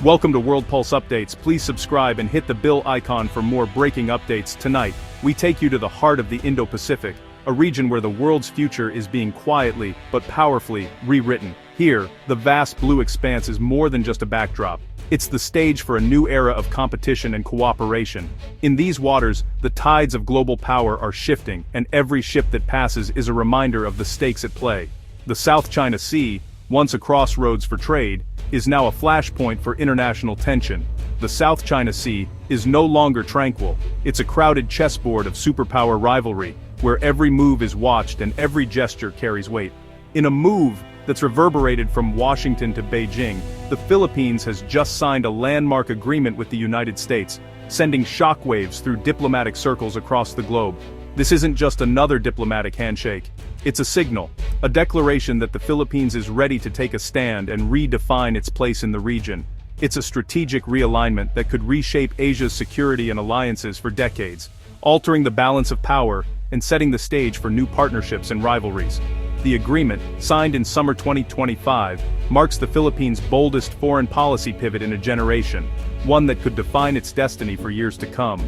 Welcome to World Pulse Updates. Please subscribe and hit the bell icon for more breaking updates. Tonight, we take you to the heart of the Indo-Pacific, a region where the world's future is being quietly, but powerfully, rewritten. Here, the vast blue expanse is more than just a backdrop. It's the stage for a new era of competition and cooperation. In these waters, the tides of global power are shifting, and every ship that passes is a reminder of the stakes at play. The South China Sea, once a crossroads for trade, is now a flashpoint for international tension. The South China Sea is no longer tranquil. It's a crowded chessboard of superpower rivalry, where every move is watched and every gesture carries weight. In a move that's reverberated from Washington to Beijing, the Philippines has just signed a landmark agreement with the United States, sending shockwaves through diplomatic circles across the globe. This isn't just another diplomatic handshake. It's a signal, a declaration that the Philippines is ready to take a stand and redefine its place in the region. It's a strategic realignment that could reshape Asia's security and alliances for decades, altering the balance of power and setting the stage for new partnerships and rivalries. The agreement, signed in summer 2025, marks the Philippines' boldest foreign policy pivot in a generation, one that could define its destiny for years to come.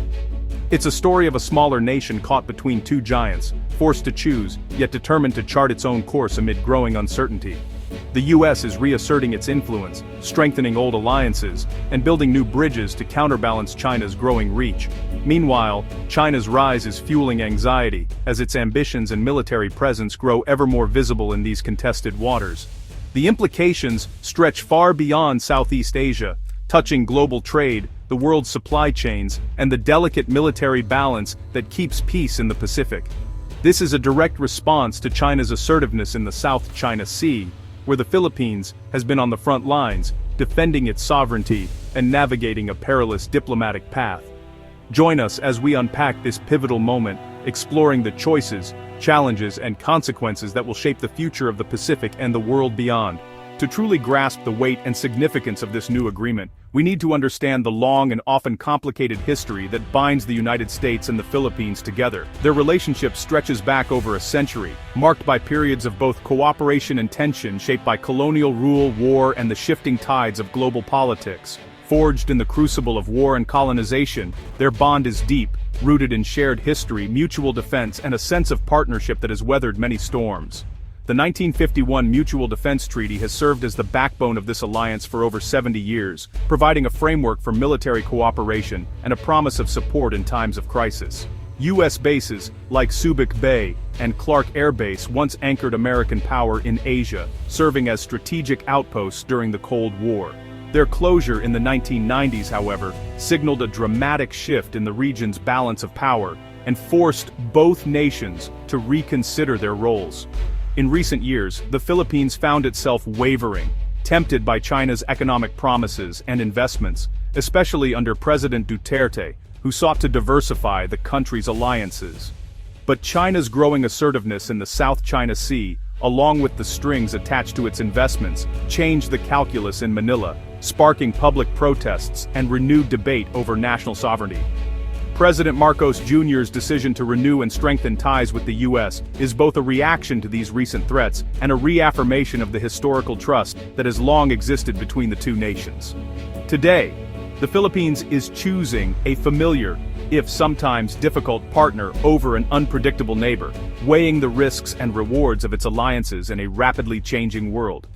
It's a story of a smaller nation caught between two giants, forced to choose, yet determined to chart its own course amid growing uncertainty. The US is reasserting its influence, strengthening old alliances, and building new bridges to counterbalance China's growing reach. Meanwhile, China's rise is fueling anxiety, as its ambitions and military presence grow ever more visible in these contested waters. The implications stretch far beyond Southeast Asia, touching global trade, the world's supply chains, and the delicate military balance that keeps peace in the Pacific. This is a direct response to China's assertiveness in the South China Sea, where the Philippines has been on the front lines, defending its sovereignty and navigating a perilous diplomatic path. Join us as we unpack this pivotal moment, exploring the choices, challenges, and consequences that will shape the future of the Pacific and the world beyond. To truly grasp the weight and significance of this new agreement, we need to understand the long and often complicated history that binds the United States and the Philippines together. Their relationship stretches back over a century, marked by periods of both cooperation and tension shaped by colonial rule, war, and the shifting tides of global politics. Forged in the crucible of war and colonization, their bond is deep, rooted in shared history, mutual defense, and a sense of partnership that has weathered many storms. The 1951 Mutual Defense Treaty has served as the backbone of this alliance for over 70 years, providing a framework for military cooperation and a promise of support in times of crisis. U.S. bases, like Subic Bay and Clark Air Base, once anchored American power in Asia, serving as strategic outposts during the Cold War. Their closure in the 1990s, however, signaled a dramatic shift in the region's balance of power and forced both nations to reconsider their roles. In recent years, the Philippines found itself wavering, tempted by China's economic promises and investments, especially under President Duterte, who sought to diversify the country's alliances. But China's growing assertiveness in the South China Sea, along with the strings attached to its investments, changed the calculus in Manila, sparking public protests and renewed debate over national sovereignty. President Marcos Jr.'s decision to renew and strengthen ties with the U.S. is both a reaction to these recent threats and a reaffirmation of the historical trust that has long existed between the two nations. Today, the Philippines is choosing a familiar, if sometimes difficult, partner over an unpredictable neighbor, weighing the risks and rewards of its alliances in a rapidly changing world.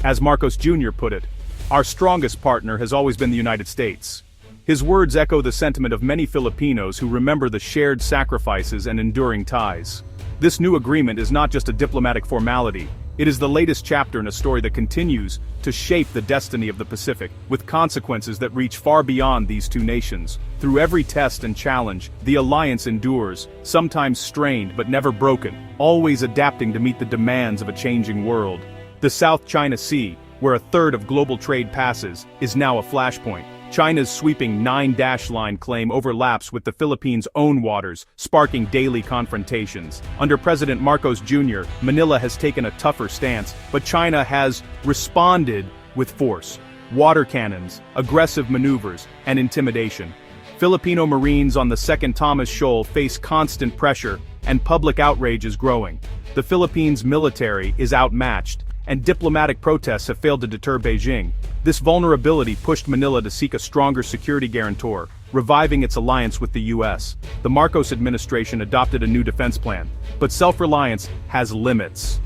As Marcos Jr. put it, "Our strongest partner has always been the United States." His words echo the sentiment of many Filipinos who remember the shared sacrifices and enduring ties. This new agreement is not just a diplomatic formality, it is the latest chapter in a story that continues to shape the destiny of the Pacific, with consequences that reach far beyond these two nations. Through every test and challenge, the alliance endures, sometimes strained but never broken, always adapting to meet the demands of a changing world. The South China Sea, where a third of global trade passes, is now a flashpoint. China's sweeping 9-line claim overlaps with the Philippines' own waters, sparking daily confrontations. Under President Marcos Jr., Manila has taken a tougher stance, but China has responded with force. Water cannons, aggressive maneuvers, and intimidation. Filipino Marines on the Second Thomas Shoal face constant pressure, and public outrage is growing. The Philippines' military is outmatched, and diplomatic protests have failed to deter Beijing. This vulnerability pushed Manila to seek a stronger security guarantor, reviving its alliance with the US. The Marcos administration adopted a new defense plan, but self-reliance has limits.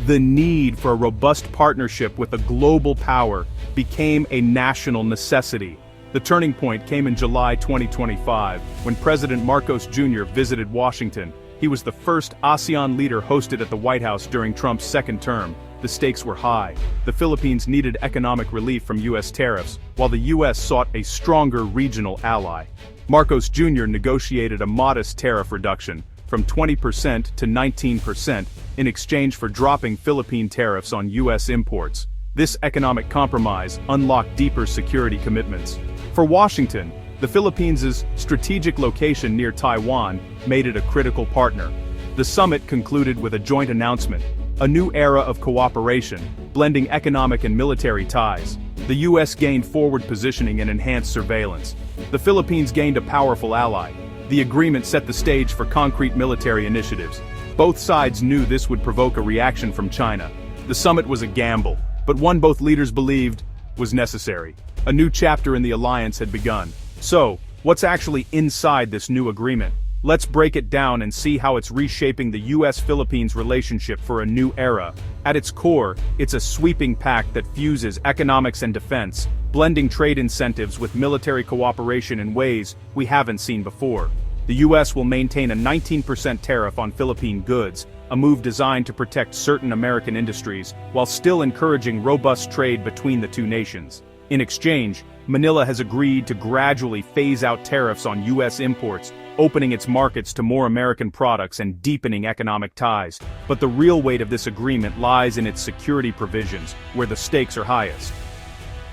The need for a robust partnership with a global power became a national necessity. The turning point came in July 2025, when President Marcos Jr. visited Washington. He was the first ASEAN leader hosted at the White House during Trump's second term. The stakes were high. The Philippines needed economic relief from US tariffs, while the US sought a stronger regional ally. Marcos Jr. negotiated a modest tariff reduction, from 20% to 19%, in exchange for dropping Philippine tariffs on US imports. This economic compromise unlocked deeper security commitments. For Washington, the Philippines' strategic location near Taiwan made it a critical partner. The summit concluded with a joint announcement, a new era of cooperation, blending economic and military ties. The US gained forward positioning and enhanced surveillance. The Philippines gained a powerful ally. The agreement set the stage for concrete military initiatives. Both sides knew this would provoke a reaction from China. The summit was a gamble, but one both leaders believed was necessary. A new chapter in the alliance had begun. So, what's actually inside this new agreement? Let's break it down and see how it's reshaping the US-Philippines relationship for a new era. At its core, it's a sweeping pact that fuses economics and defense, blending trade incentives with military cooperation in ways we haven't seen before. The US will maintain a 19% tariff on Philippine goods, a move designed to protect certain American industries, while still encouraging robust trade between the two nations. In exchange, Manila has agreed to gradually phase out tariffs on US imports, opening its markets to more American products and deepening economic ties. But the real weight of this agreement lies in its security provisions, where the stakes are highest.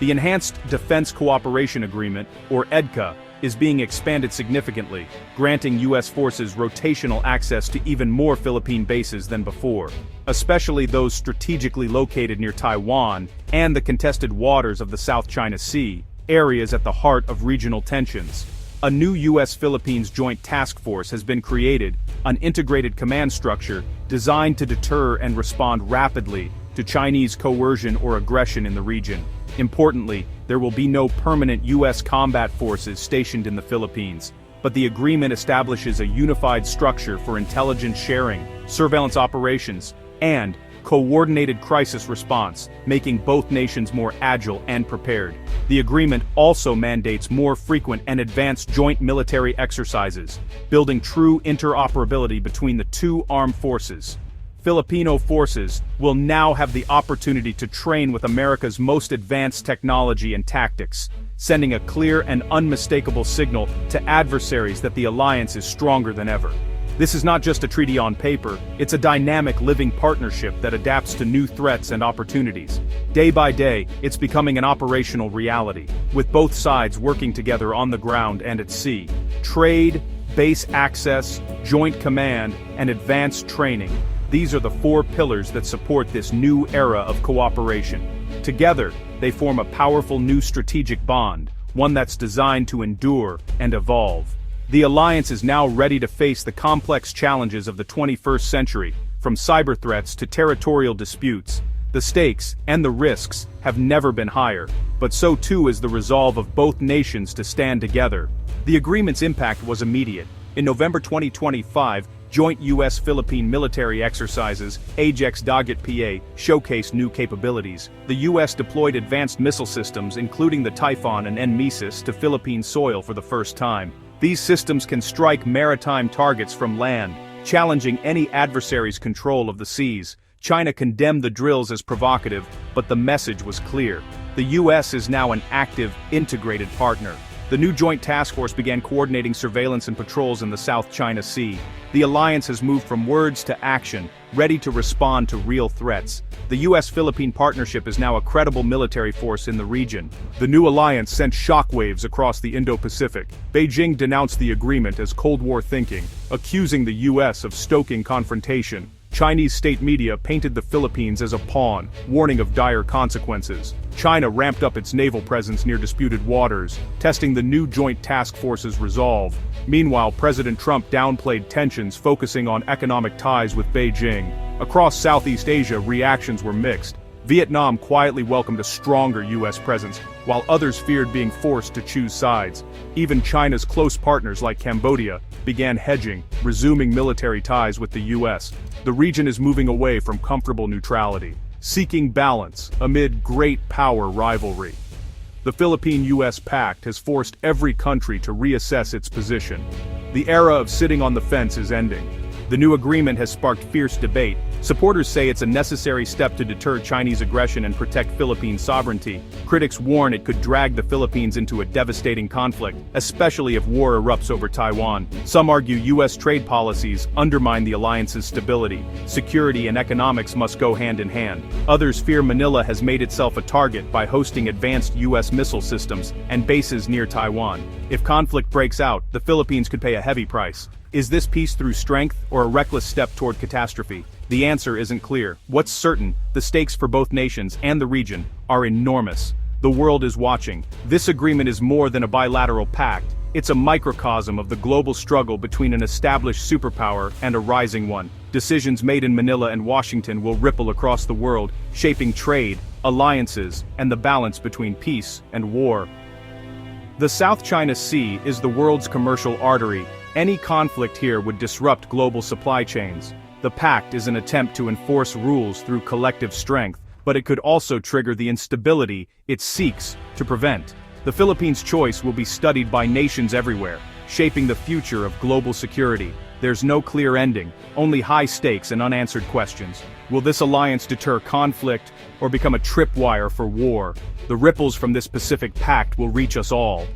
The Enhanced Defense Cooperation Agreement, or EDCA, is being expanded significantly, granting US forces rotational access to even more Philippine bases than before, especially those strategically located near Taiwan and the contested waters of the South China Sea, areas at the heart of regional tensions. A new US-Philippines Joint Task Force has been created, an integrated command structure designed to deter and respond rapidly to Chinese coercion or aggression in the region. Importantly, there will be no permanent US combat forces stationed in the Philippines, but the agreement establishes a unified structure for intelligence sharing, surveillance operations, and coordinated crisis response, making both nations more agile and prepared. The agreement also mandates more frequent and advanced joint military exercises, building true interoperability between the two armed forces. Filipino forces will now have the opportunity to train with America's most advanced technology and tactics, sending a clear and unmistakable signal to adversaries that the alliance is stronger than ever. This is not just a treaty on paper, it's a dynamic living partnership that adapts to new threats and opportunities. Day by day, it's becoming an operational reality, with both sides working together on the ground and at sea. Trade, base access, joint command, and advanced training. These are the four pillars that support this new era of cooperation. Together, they form a powerful new strategic bond, one that's designed to endure and evolve. The alliance is now ready to face the complex challenges of the 21st century, from cyber threats to territorial disputes. The stakes and the risks have never been higher, but so too is the resolve of both nations to stand together. The agreement's impact was immediate. In November 2025, joint US-Philippine military exercises, Ajax-Dagat-PA, showcased new capabilities. The US deployed advanced missile systems including the Typhoon and NMESIS to Philippine soil for the first time. These systems can strike maritime targets from land, challenging any adversary's control of the seas. China condemned the drills as provocative, but the message was clear. The US is now an active, integrated partner. The new Joint Task Force began coordinating surveillance and patrols in the South China Sea. The alliance has moved from words to action, ready to respond to real threats. The US-Philippine partnership is now a credible military force in the region. The new alliance sent shockwaves across the Indo-Pacific. Beijing denounced the agreement as Cold War thinking, accusing the US of stoking confrontation. Chinese state media painted the Philippines as a pawn, warning of dire consequences. China ramped up its naval presence near disputed waters, testing the new Joint Task Force's resolve. Meanwhile, President Trump downplayed tensions, focusing on economic ties with Beijing. Across Southeast Asia, reactions were mixed. Vietnam quietly welcomed a stronger US presence, while others feared being forced to choose sides. Even China's close partners like Cambodia began hedging, resuming military ties with the US. The region is moving away from comfortable neutrality, seeking balance amid great power rivalry. The Philippine-US pact has forced every country to reassess its position. The era of sitting on the fence is ending. The new agreement has sparked fierce debate. Supporters say it's a necessary step to deter Chinese aggression and protect Philippine sovereignty. Critics warn it could drag the Philippines into a devastating conflict, especially if war erupts over Taiwan. Some argue US trade policies undermine the alliance's stability. Security and economics must go hand in hand. Others fear Manila has made itself a target by hosting advanced US missile systems and bases near Taiwan. If conflict breaks out, the Philippines could pay a heavy price. Is this peace through strength or a reckless step toward catastrophe? The answer isn't clear. What's certain, the stakes for both nations and the region are enormous. The world is watching. This agreement is more than a bilateral pact. It's a microcosm of the global struggle between an established superpower and a rising one. Decisions made in Manila and Washington will ripple across the world, shaping trade, alliances, and the balance between peace and war. The South China Sea is the world's commercial artery. Any conflict here would disrupt global supply chains. The pact is an attempt to enforce rules through collective strength, but it could also trigger the instability it seeks to prevent. The Philippines' choice will be studied by nations everywhere, shaping the future of global security. There's no clear ending, only high stakes and unanswered questions. Will this alliance deter conflict or become a tripwire for war? The ripples from this Pacific Pact will reach us all.